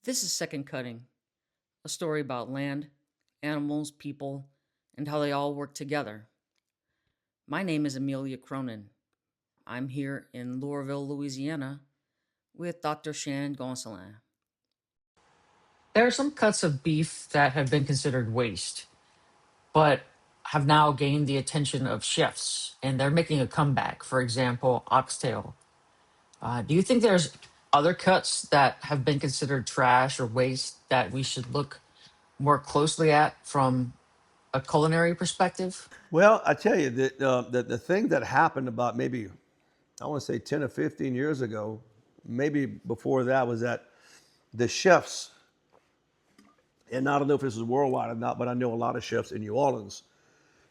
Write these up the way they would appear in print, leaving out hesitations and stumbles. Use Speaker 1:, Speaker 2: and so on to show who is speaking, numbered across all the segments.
Speaker 1: This is Second Cutting, a story about land, animals, people, and how they all work together. My name is Amelia Cronin. I'm here in Loreauville, Louisiana, with Dr. Shannon Gonsoulin.
Speaker 2: There are some cuts of beef that have been considered waste, but have now gained the attention of chefs, and they're making a comeback. For example, oxtail. Do you think there's other cuts that have been considered trash or waste that we should look more closely at from a culinary perspective?
Speaker 3: Well, I tell you that the thing that happened about maybe I want to say 10 or 15 years ago, maybe before that, was that the chefs, and I don't know if this is worldwide or not, but I know a lot of chefs in New Orleans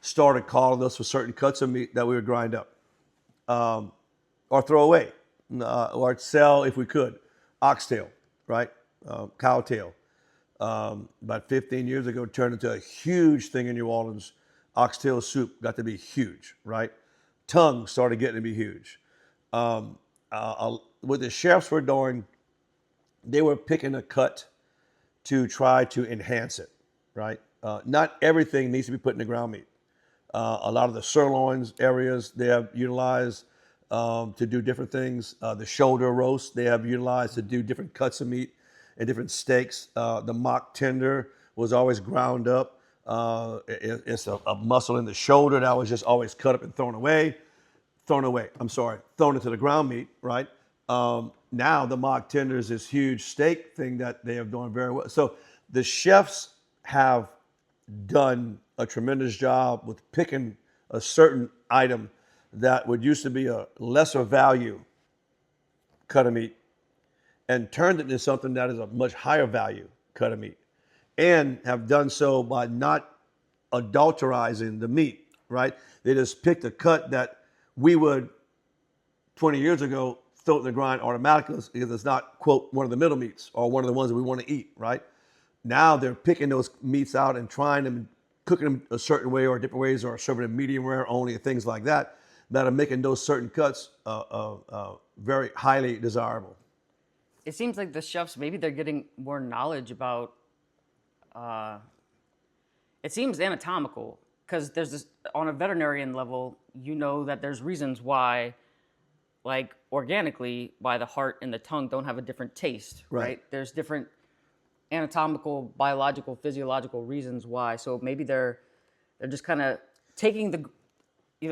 Speaker 3: started calling us for certain cuts of meat that we would grind up or throw away or sell if we could. Oxtail, right? Cow tail. About 15 years ago, turned into a huge thing in New Orleans. Oxtail soup got to be huge, right? Tongue started getting to be huge. What the chefs were doing, they were picking a cut to try to enhance it, right? Not everything needs to be put in the ground meat. A lot of the sirloins areas they have utilized to do different things. The shoulder roast they have utilized to do different cuts of meat and different steaks. The mock tender was always ground up. It's a muscle in the shoulder that was just always cut up and thrown away. Thrown into the ground meat, right? Now the mock tender is this huge steak thing that they have done very well. So the chefs have done a tremendous job with picking a certain item that would used to be a lesser value cut of meat and turned it into something that is a much higher value cut of meat, and have done so by not adulterizing the meat, right? They just picked a cut that we would 20 years ago throw it in the grind automatically because it's not, quote, one of the middle meats or one of the ones that we want to eat, right? Now they're picking those meats out and trying them, cooking them a certain way or different ways, or serving them medium rare only and things like that, that are making those certain cuts very highly desirable.
Speaker 1: It seems like the chefs, maybe they're getting more knowledge about, uh, it seems anatomical, because there's this, on a veterinarian level, you know that there's reasons why, like organically, why the heart and the tongue don't have a different taste, right? There's different anatomical, biological, physiological reasons why. So maybe they're just kind of taking the,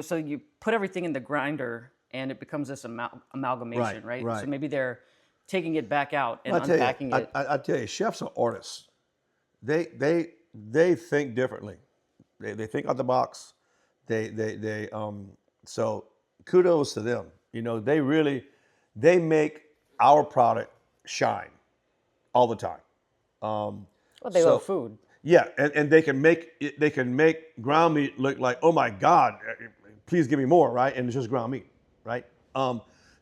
Speaker 1: so you put everything in the grinder and it becomes this amalgamation, right?
Speaker 3: Right.
Speaker 1: So maybe they're taking it back out and
Speaker 3: I tell you,
Speaker 1: unpacking it.
Speaker 3: I tell you, chefs are artists. They think differently. They think out the box. So kudos to them. You know, they make our product shine all the time.
Speaker 1: Well, they love food.
Speaker 3: Yeah, and they can make ground meat look like, oh my God, please give me more, right? And it's just ground meat, right?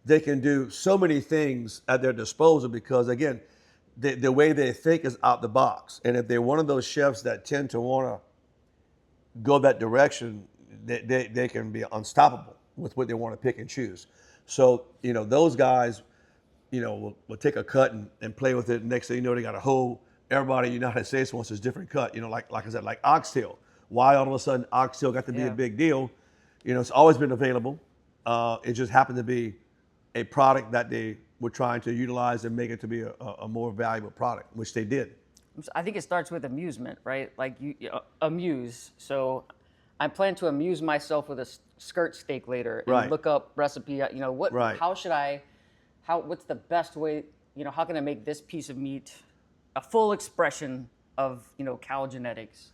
Speaker 3: They can do so many things at their disposal because, again, the way they think is out the box. And if they're one of those chefs that tend to want to go that direction, they can be unstoppable with what they want to pick and choose. So, you know, those guys, you know, will take a cut and play with it. Next thing you know, they got a whole, everybody in the United States wants this different cut, you know, like I said, like oxtail. Why all of a sudden oxtail got to be a big deal? You know, it's always been available. It just happened to be a product that they were trying to utilize and make it to be a more valuable product, which they did.
Speaker 1: I think it starts with amusement, right? Like amuse. So I plan to amuse myself with a skirt steak later and look up recipe. You know what?
Speaker 3: Right.
Speaker 1: How should I? What's the best way? You know, how can I make this piece of meat a full expression of cow genetics?